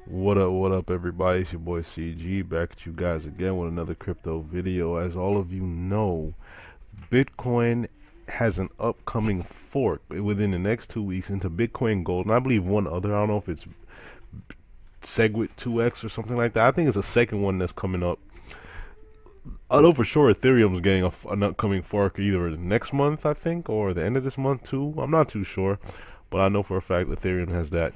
What up, everybody? It's your boy CG back at you guys again with another crypto video. As all of you know, Bitcoin has an upcoming fork within the next 2 weeks into Bitcoin Gold, and I believe one other. I don't know if it's Segwit 2X or something like that. I think it's a second one that's coming up. I know for sure Ethereum's getting an upcoming fork either next month, I think, or the end of this month too. I'm not too sure, but I know for a fact Ethereum has that.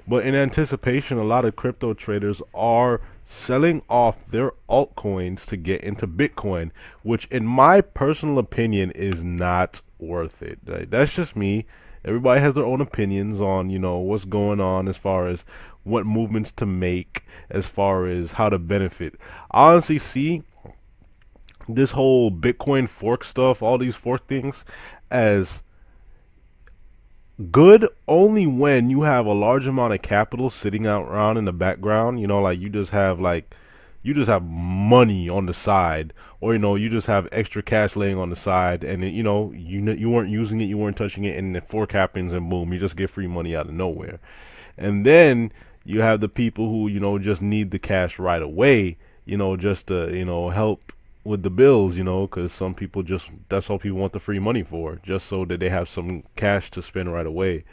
But in anticipation, a lot of crypto traders are selling off their altcoins to get into Bitcoin, which in my personal opinion is not worth it. That's just me. Everybody has their own opinions on, what's going on as far as what movements to make, as far as how to benefit. I honestly see this whole Bitcoin fork stuff, all these fork things, as good only when you have a large amount of capital sitting out around in the background. Like you just have money on the side, or you just have extra cash laying on the side, and you weren't using it, you weren't touching it, and the fork happens, and boom, you just get free money out of nowhere. And then you have the people who just need the cash right away, just to help with the bills, because some people just, that's all people want the free money for, just so that they have some cash to spend right away.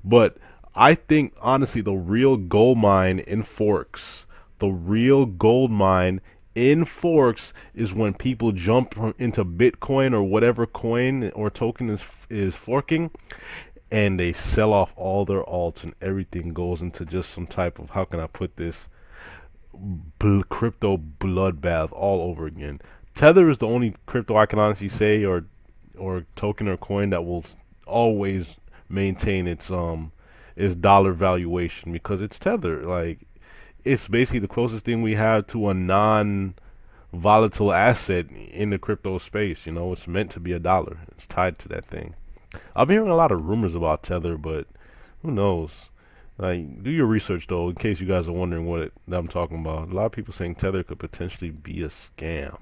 But I think honestly the real gold mine in forks, the real gold mine in forks is when people jump into Bitcoin or whatever coin or token is forking, and they sell off all their alts and everything goes into just some type of, how can I put this, crypto bloodbath all over again. Tether is the only crypto I can honestly say, or token or coin, that will always maintain its dollar valuation, because it's Tether. Like, it's basically the closest thing we have to a non volatile asset in the crypto space. It's meant to be a dollar. It's tied to that thing. I've been hearing a lot of rumors about Tether, but who knows? Like, do your research though, in case you guys are wondering that I'm talking about. A lot of people saying Tether could potentially be a scam.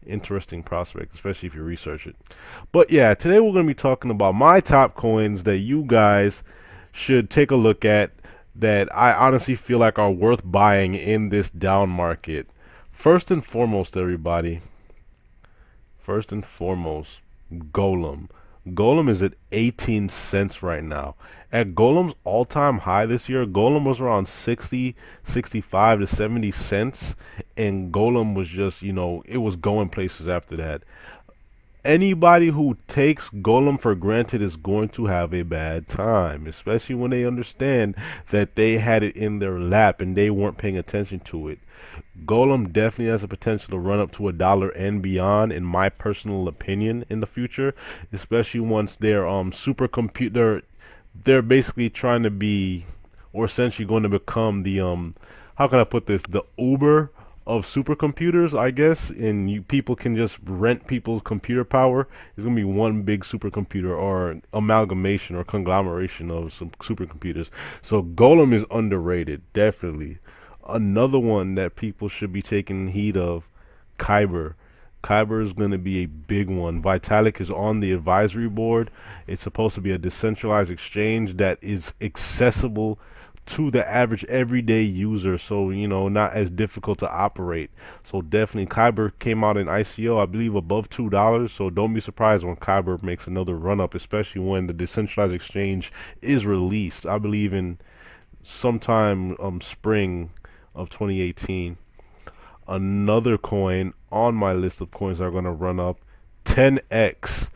Interesting prospect, especially if you research it. But yeah, today we're going to be talking about my top coins that you guys should take a look at, that I honestly feel like are worth buying in this down market. First and foremost, everybody. First and foremost, Golem. Golem is at 18 cents right now. At Golem's all-time high this year, Golem was around 60, 65 to 70 cents, and Golem was just, it was going places after that. Anybody who takes Golem for granted is going to have a bad time, especially when they understand that they had it in their lap and they weren't paying attention to it. Golem definitely has the potential to run up to $1 and beyond, in my personal opinion, in the future, especially once their supercomputer, they're basically trying to be, or essentially going to become the how can I put this, the Uber of supercomputers, I guess. And people can just rent people's computer power. It's gonna be one big supercomputer, or amalgamation or conglomeration of some supercomputers. So Golem is underrated, definitely. Another one that people should be taking heed of, Kyber. Kyber is going to be a big one. Vitalik is on the advisory board. It's supposed to be a decentralized exchange that is accessible to the average everyday user, so not as difficult to operate. So definitely, Kyber came out in ICO, I believe, above $2. So don't be surprised when Kyber makes another run up, especially when the decentralized exchange is released. I believe in sometime spring of 2018. Another coin on my list of coins that are going to run up, 10x.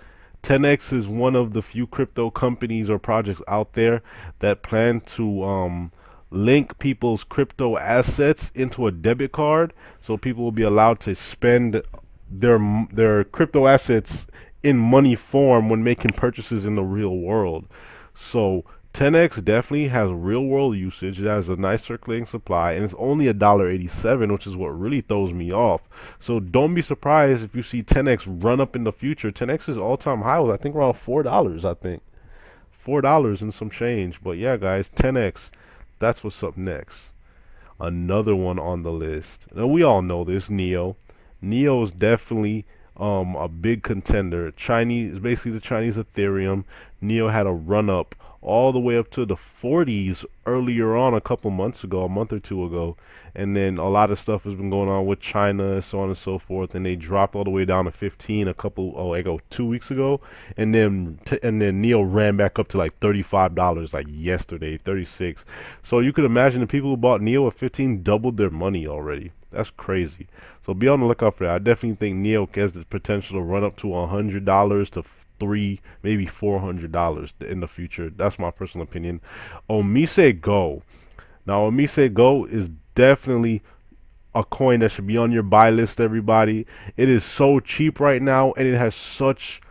10x is one of the few crypto companies or projects out there that plan to link people's crypto assets into a debit card, so people will be allowed to spend their crypto assets in money form when making purchases in the real world. So 10x definitely has real world usage. It has a nice circulating supply, and it's only $1.87, which is what really throws me off. So don't be surprised if you see 10x run up in the future. 10x's all-time high was, I think, around $4. I think $4 and some change. But yeah, guys, 10x, that's what's up next. Another one on the list, now we all know this, Neo. Neo is definitely a big contender. Chinese, basically the Chinese Ethereum. Neo had a run up all the way up to the 40s earlier on, a couple months ago, a month or two ago, and then a lot of stuff has been going on with China, so on and so forth, and they dropped all the way down to 15 a couple, oh, I go 2 weeks ago, and then Neo ran back up to like $35 like yesterday, 36. So you could imagine the people who bought Neo at 15 doubled their money already. That's crazy. So be on the lookout for that. I definitely think Neo has the potential to run up to $100 to maybe $400 in the future. That's my personal opinion. Omise Go. Now, Omise Go is definitely a coin that should be on your buy list, everybody. It is so cheap right now, and it has such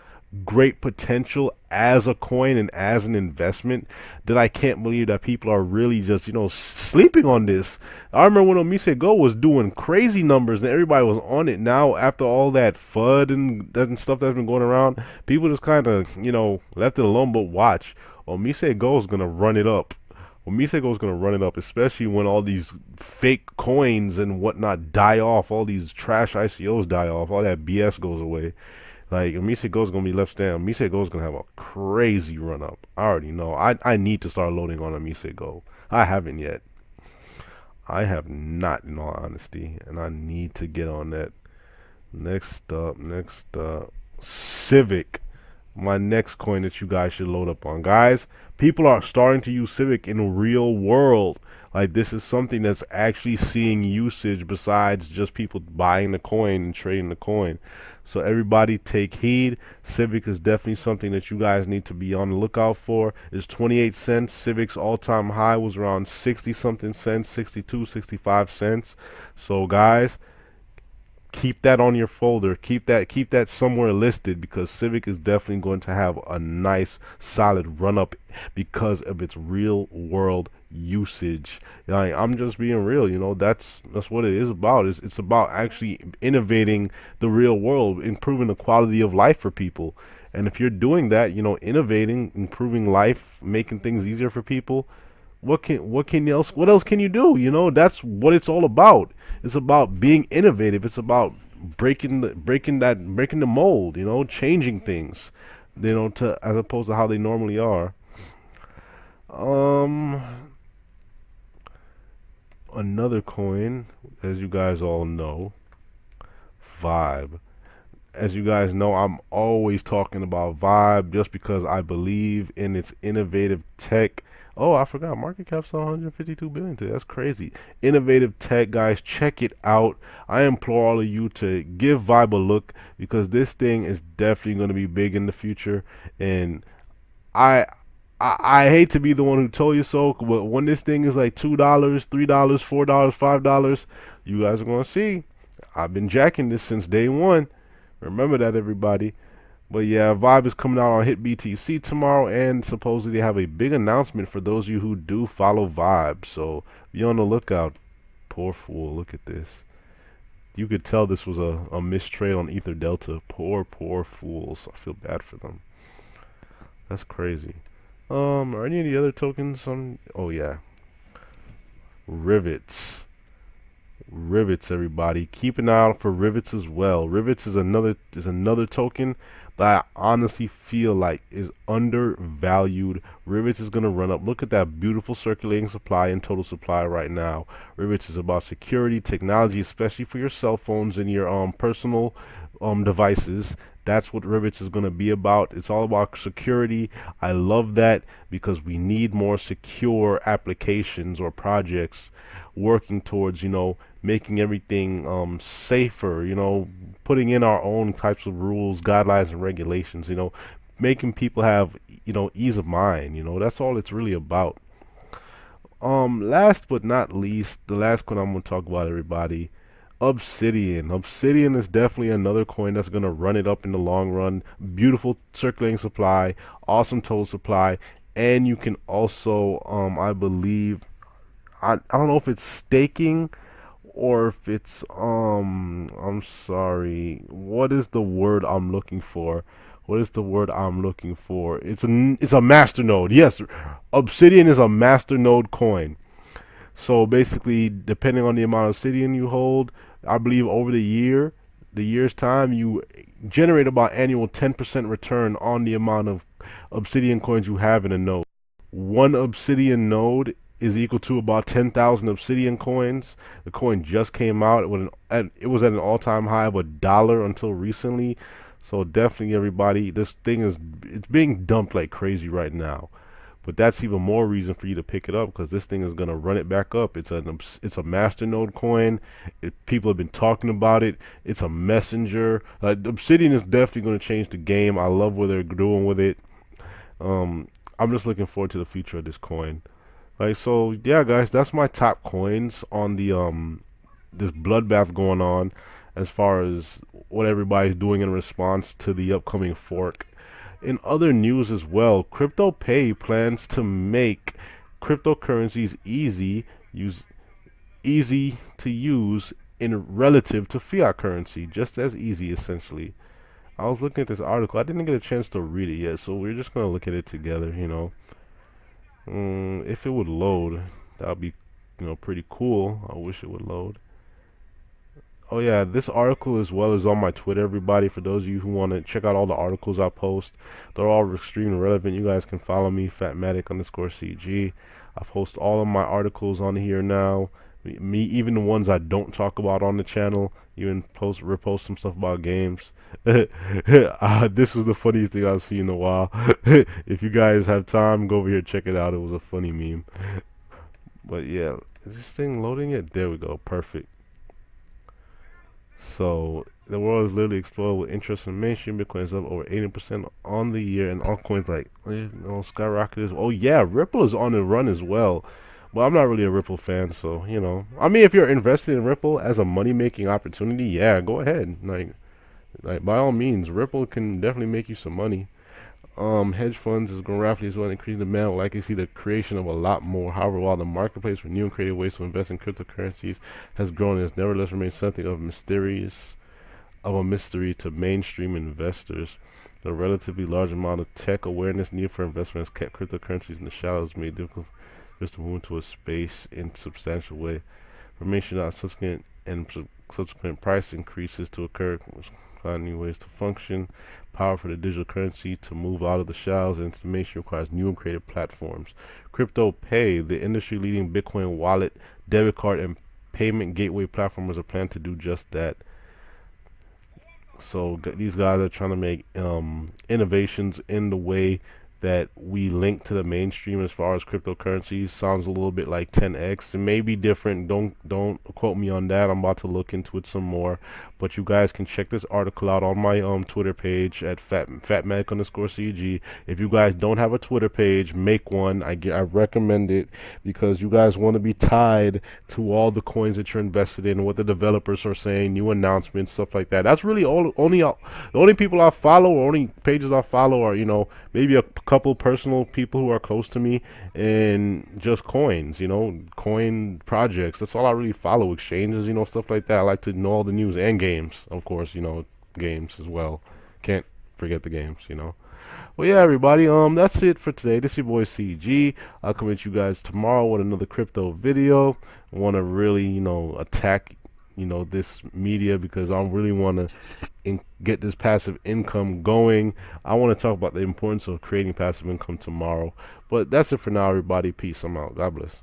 great potential as a coin and as an investment that I can't believe that people are really just, sleeping on this. I remember when Omise Go was doing crazy numbers and everybody was on it. Now, after all that FUD and stuff that's been going around, people just kind of, left it alone. But watch, Omise Go is going to run it up. Omise Go is going to run it up, especially when all these fake coins and whatnot die off, all these trash ICOs die off, all that BS goes away. Like, Omise Go is going to be left standing. Omise Go is going to have a crazy run up. I already know. I need to start loading on Omise Go. I haven't yet. I have not, in all honesty. And I need to get on that. Next up. Civic. My next coin that you guys should load up on. Guys, people are starting to use Civic in the real world. Like, this is something that's actually seeing usage besides just people buying the coin and trading the coin. So everybody take heed. Civic is definitely something that you guys need to be on the lookout for. It's 28 cents. Civic's all-time high was around 60 something cents, 62, 65 cents. So guys, keep that on your folder. Keep that somewhere listed, because Civic is definitely going to have a nice solid run up because of its real world usage. Like, I'm just being real, that's what it is about. It's about actually innovating the real world, improving the quality of life for people. And if you're doing that, innovating, improving life, making things easier for people, what else can you do? That's what it's all about. It's about being innovative. It's about breaking the mold, changing things, to as opposed to how they normally are. Another coin, as you guys all know, Vibe. As you guys know, I'm always talking about Vibe just because I believe in its innovative tech. Oh, I forgot, market cap's 152 billion today. That's crazy. Innovative tech, guys, check it out. I implore all of you to give Vibe a look, because this thing is definitely going to be big in the future. And I hate to be the one who told you so, but when this thing is like $2, $3, $4, $5, you guys are going to see. I've been jacking this since day one. Remember that, everybody. But yeah, Vibe is coming out on HYIP BTC tomorrow, and supposedly they have a big announcement for those of you who do follow Vibe. So be on the lookout. Poor fool, look at this. You could tell this was a mistrade on Ether Delta. Poor fools. I feel bad for them. That's crazy. Are any of the other tokens on? Oh yeah, Rivets. Rivets, everybody. Keep an eye out for Rivets as well. Rivets is another token that I honestly feel like is undervalued. Rivets is going to run up. Look at that beautiful circulating supply and total supply right now. Rivets is about security, technology, especially for your cell phones and your personal devices. That's what Rivets is going to be about. It's all about security. I love that, because we need more secure applications or projects working towards, making everything safer, putting in our own types of rules, guidelines, and regulations, making people have, ease of mind. That's all it's really about. Last but not least, the last coin I'm going to talk about, everybody, Obsidian. Obsidian is definitely another coin that's going to run it up in the long run. Beautiful circulating supply, awesome total supply, and you can also, I believe, I don't know if it's staking or if it's I'm sorry, what is the word I'm looking for? It's a masternode. Yes, Obsidian is a masternode coin. So basically, depending on the amount of Obsidian you hold, I believe over the year, the year's time, you generate about annual 10% return on the amount of Obsidian coins you have in a node. One Obsidian node is equal to about 10,000 Obsidian coins. The coin just came out when it was at an all-time high of $1 until recently. So definitely, everybody, this thing it's being dumped like crazy right now. But that's even more reason for you to pick it up, because this thing is gonna run it back up. It's a masternode coin. People have been talking about it. It's a messenger. Obsidian is definitely gonna change the game. I love what they're doing with it. I'm just looking forward to the future of this coin. So yeah, guys, that's my top coins on the this bloodbath going on, as far as what everybody's doing in response to the upcoming fork. In other news as well, CryptoPay plans to make cryptocurrencies easy to use in relative to fiat currency, just as easy essentially. I was looking at this article. I didn't get a chance to read it yet, so we're just gonna look at it together. If it would load, that would be pretty cool. I wish it would load. Oh yeah, this article as well is on my Twitter, everybody. For those of you who want to check out all the articles I post, they're all extremely relevant. You guys can follow me, Fatmatic_CG. I post all of my articles on here now. Even the ones I don't talk about on the channel. Even repost some stuff about games. This was the funniest thing I've seen in a while. If you guys have time, go over here, check it out. It was a funny meme. But yeah, is this thing loading it? There we go, perfect. So the world is literally exploded with interest in mainstream. Bitcoin is up over 80% on the year, and altcoins skyrocketed. Oh yeah, Ripple is on the run as well. Well, I'm not really a Ripple fan, so I mean, if you're invested in Ripple as a money-making opportunity, yeah, go ahead. Like by all means, Ripple can definitely make you some money. Hedge funds is going rapidly as well, increasing demand will likely see the creation of a lot more. However, while the marketplace for new and creative ways to invest in cryptocurrencies has grown, it has nevertheless remained something of a mystery to mainstream investors. The relatively large amount of tech awareness needed for investment has kept cryptocurrencies in the shadows, made it difficult just to move into a space in a substantial way. Information on subsequent price increases to occur, finding ways to function. Power for the digital currency to move out of the shells and information requires new and creative platforms. CryptoPay, the industry-leading Bitcoin wallet, debit card, and payment gateway platform, is a plan to do just that. So these guys are trying to make innovations in the way that we link to the mainstream as far as cryptocurrencies. Sounds a little bit like 10x. It may be different. Don't quote me on that. I'm about to look into it some more. But you guys can check this article out on my Twitter page at fatmatic_CG. If you guys don't have a Twitter page, make one. I recommend it, because you guys want to be tied to all the coins that you're invested in, what the developers are saying, new announcements, stuff like that. That's really the only people I follow, or only pages I follow, are maybe a couple personal people who are close to me, and just coins, coin projects. That's all I really follow. Exchanges, stuff like that. I like to know all the news, and games, of course, games as well. Can't forget the games, Well, yeah, everybody, that's it for today. This is your boy CG. I'll come at you guys tomorrow with another crypto video. I want to really, attack this media, because I really want to get this passive income going. I want to talk about the importance of creating passive income tomorrow. But that's it for now, everybody. Peace. I'm out. God bless.